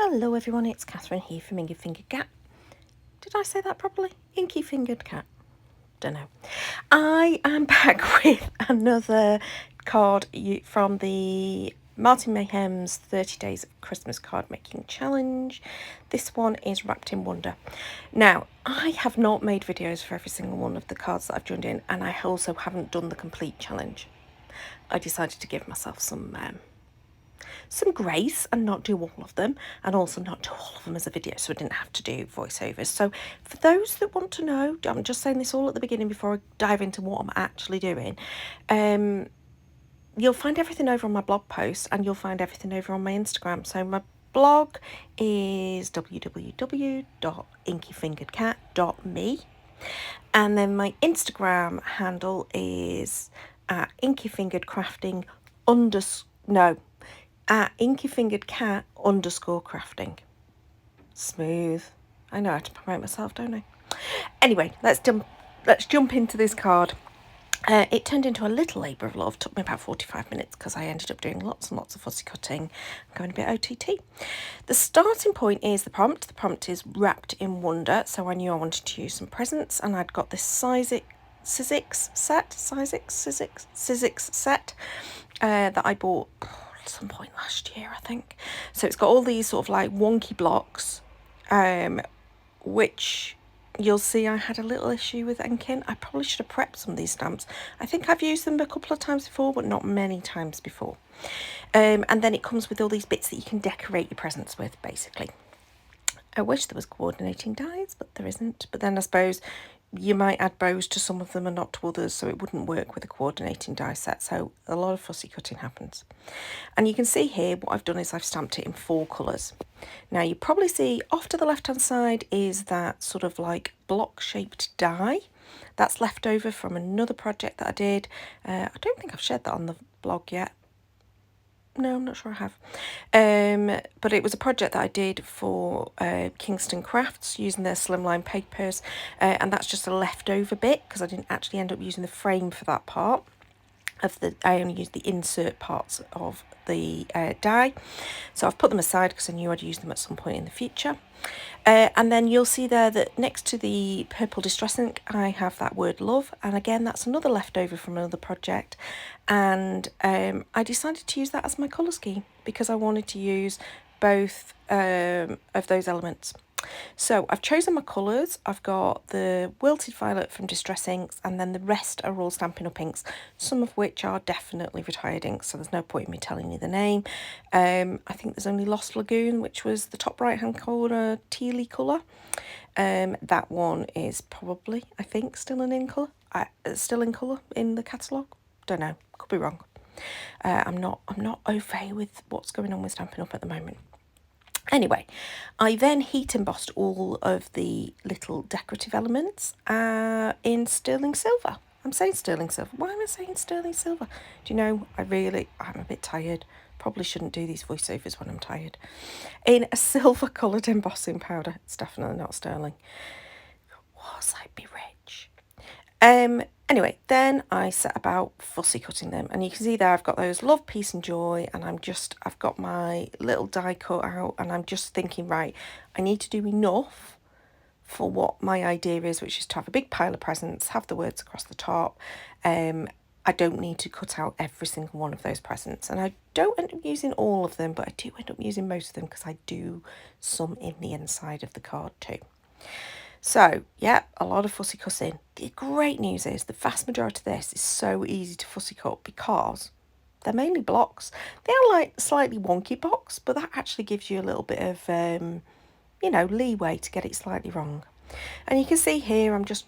Hello everyone, it's Catherine here from Inky Fingered Cat. Did I say that properly? Inky Fingered Cat. Don't know. I am back with another card from the Martin Mayhem's 30 Days of Christmas Card Making Challenge. This one is Wrapped in Wonder. Now, I have not made videos for every single one of the cards that I've joined in, and I also haven't done the complete challenge. I decided to give myself some grace and not do all of them, and also not do all of them as a video, so I didn't have to do voiceovers. So for those that want to know, I'm just saying this all at the beginning before I dive into what I'm actually doing. You'll find everything over on my blog post, and you'll find everything over on my Instagram. So my blog is www.inkyfingeredcat.me, and then my Instagram handle is at inkyfingeredcrafting at inkyfingeredcat_crafting. Smooth. I know how to promote myself, don't I? Anyway, let's jump into this card. It turned into a little labour of love. Took me about 45 minutes because I ended up doing lots and lots of fussy cutting, going a bit OTT. The starting point is the prompt. The prompt is Wrapped in Wonder, so I knew I wanted to use some presents, and I'd got this Sizzix set that I bought at some point last year, I think. So it's got all these sort of like wonky blocks, which you'll see I had a little issue with inking. I probably should have prepped some of these stamps. I think I've used them a couple of times before, but not many times before. And then it comes with all these bits that you can decorate your presents with, basically. I wish there was coordinating dies, but there isn't. But then I suppose you might add bows to some of them and not to others, so it wouldn't work with a coordinating die set. So a lot of fussy cutting happens. And you can see here what I've done is I've stamped it in 4 colours. Now you probably see off to the left hand side is that sort of like block shaped die that's left over from another project that I did. I don't think I've shared that on the blog yet. No, I'm not sure I have. But it was a project that I did for Kingston Crafts using their slimline papers, and that's just a leftover bit because I didn't actually end up using the frame for that part. I only used the insert parts of the die, so I've put them aside because I knew I'd use them at some point in the future. And then you'll see there that next to the purple distress ink I have that word love, and again that's another leftover from another project, and I decided to use that as my colour scheme because I wanted to use both of those elements. So I've chosen my colours. I've got the Wilted Violet from Distress Inks, and then the rest are all Stampin' Up inks, some of which are definitely retired inks, so there's no point in me telling you the name. I think there's only Lost Lagoon, which was the top right hand corner tealy colour. That one is probably, I think, still in colour in the catalogue. Don't know, could be wrong. I'm not au fait with what's going on with Stampin' Up at the moment. Anyway, I then heat embossed all of the little decorative elements in sterling silver. I'm saying sterling silver. Why am I saying sterling silver? Do you know, I'm a bit tired. Probably shouldn't do these voiceovers when I'm tired. In a silver coloured embossing powder. It's definitely not sterling. Was I be rich? Anyway, then I set about fussy cutting them, and you can see there I've got those love, peace and joy, and I've got my little die cut out, and I'm just thinking, right, I need to do enough for what my idea is, which is to have a big pile of presents, have the words across the top. I don't need to cut out every single one of those presents, and I don't end up using all of them, but I do end up using most of them because I do some in the inside of the card too. So, yeah, a lot of fussy cutting. The great news is the vast majority of this is so easy to fussy cut because they're mainly blocks. They are like slightly wonky blocks, but that actually gives you a little bit of, leeway to get it slightly wrong. And you can see here I'm just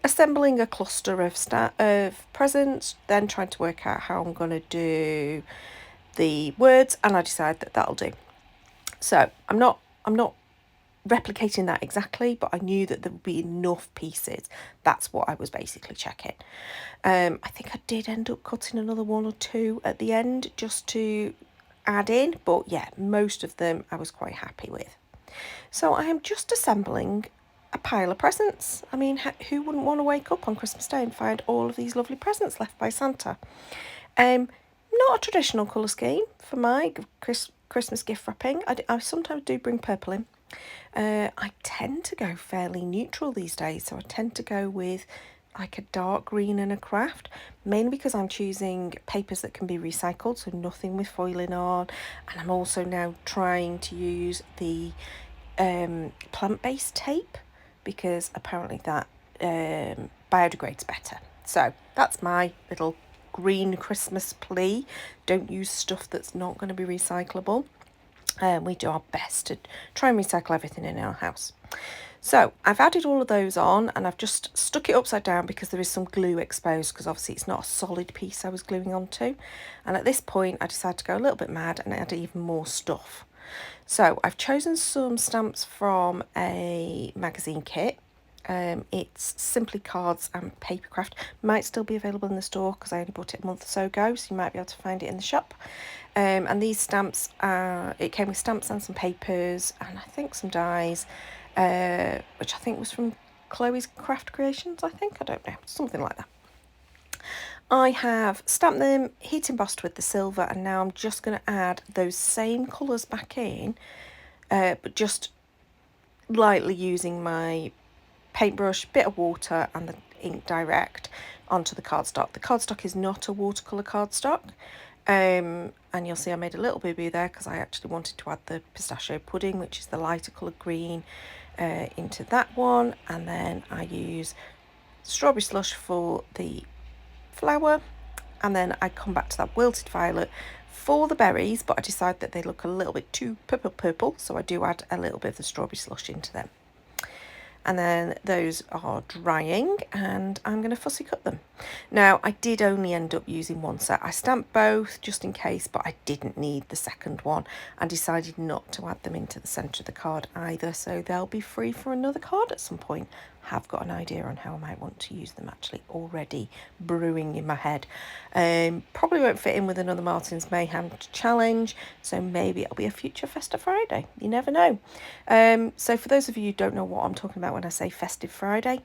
assembling a cluster of presents, then trying to work out how I'm going to do the words, and I decide that that'll do. So I'm not replicating that exactly, but I knew that there would be enough pieces. That's what I was basically checking. I think I did end up cutting another 1 or 2 at the end just to add in, but yeah, most of them I was quite happy with. So I am just assembling a pile of presents. I mean, who wouldn't want to wake up on Christmas Day and find all of these lovely presents left by Santa? Not a traditional colour scheme for my Christmas gift wrapping. I sometimes do bring purple in. I tend to go fairly neutral these days, so I tend to go with like a dark green and a craft, mainly because I'm choosing papers that can be recycled, so nothing with foiling on, and I'm also now trying to use the plant-based tape, because apparently that biodegrades better. So that's my little green Christmas plea. Don't use stuff that's not going to be recyclable. We do our best to try and recycle everything in our house. So I've added all of those on, and I've just stuck it upside down because there is some glue exposed, because obviously it's not a solid piece I was gluing onto. And at this point I decided to go a little bit mad and add even more stuff. So I've chosen some stamps from a magazine kit. It's Simply Cards and Papercraft. Might still be available in the store because I only bought it a month or so ago, so you might be able to find it in the shop. And these stamps, it came with stamps and some papers, and I think some dies, which I think was from Chloe's Craft Creations, I don't know, something like that. I have stamped them, heat embossed with the silver, and now I'm just going to add those same colours back in, but just lightly using my paintbrush, bit of water and the ink direct onto the cardstock. The cardstock is not a watercolour cardstock, and you'll see I made a little boo-boo there because I actually wanted to add the pistachio pudding, which is the lighter coloured green, into that one, and then I use strawberry slush for the flower, and then I come back to that wilted violet for the berries, but I decide that they look a little bit too purple, so I do add a little bit of the strawberry slush into them. And then those are drying, and I'm going to fussy cut them. Now, I did only end up using one set. I stamped both just in case, but I didn't need the second one and decided not to add them into the centre of the card either, so they'll be free for another card at some point. Have got an idea on how I might want to use them actually already brewing in my head. Probably won't fit in with another Martin's Mayhem challenge, so maybe it'll be a future Festive Friday. You never know. So for those of you who don't know what I'm talking about when I say Festive Friday,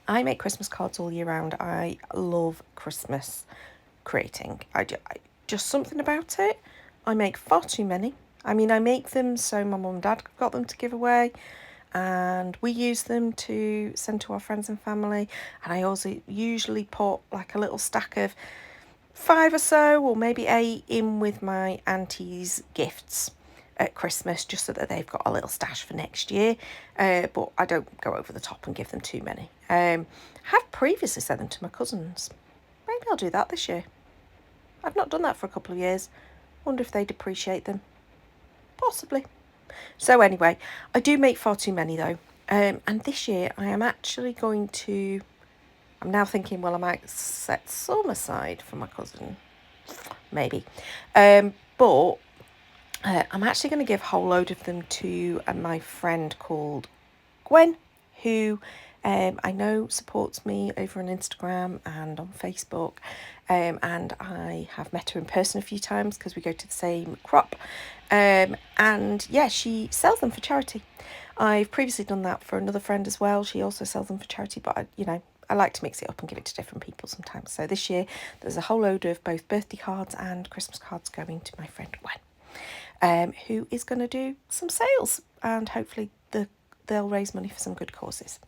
I make Christmas cards all year round. I love Christmas creating. I just something about it. I make far too many. I mean, I make them so my mum and dad got them to give away, and we use them to send to our friends and family. And I also usually put like a little stack of 5 or so, or maybe 8 in with my auntie's gifts at Christmas, just so that they've got a little stash for next year. But I don't go over the top and give them too many. Have previously sent them to my cousins. Maybe I'll do that this year. I've not done that for a couple of years. Wonder if they'd appreciate them. Possibly. So anyway, I do make far too many though. And this year I am actually going to, I'm now thinking, well, I might set some aside for my cousin. Maybe. But I'm actually going to give a whole load of them to my friend called Gwen, who I know supports me over on Instagram and on Facebook, and I have met her in person a few times because we go to the same crop, and yeah, she sells them for charity. I've previously done that for another friend as well. She also sells them for charity, but I like to mix it up and give it to different people sometimes. So this year there's a whole load of both birthday cards and Christmas cards going to my friend Gwen, who is going to do some sales, and hopefully they'll raise money for some good causes.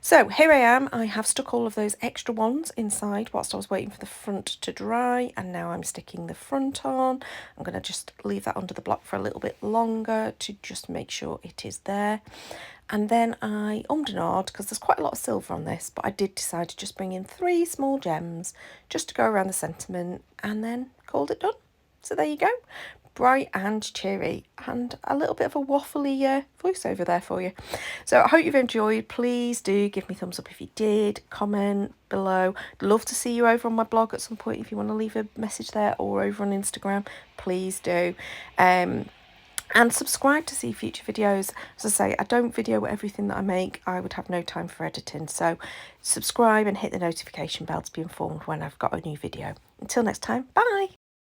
So here I am. I have stuck all of those extra ones inside whilst I was waiting for the front to dry, and now I'm sticking the front on. I'm going to just leave that under the block for a little bit longer to just make sure it is there. And then I ummed and ahed because there's quite a lot of silver on this, but I did decide to just bring in 3 small gems just to go around the sentiment, and then called it done. So there you go. Bright and cheery, and a little bit of a waffly voiceover there for you. So I hope you've enjoyed. Please do give me a thumbs up if you did. Comment below. Love to see you over on my blog at some point if you want to leave a message there, or over on Instagram. Please do. And subscribe to see future videos. As I say, I don't video everything that I make. I would have no time for editing. So subscribe and hit the notification bell to be informed when I've got a new video. Until next time, bye.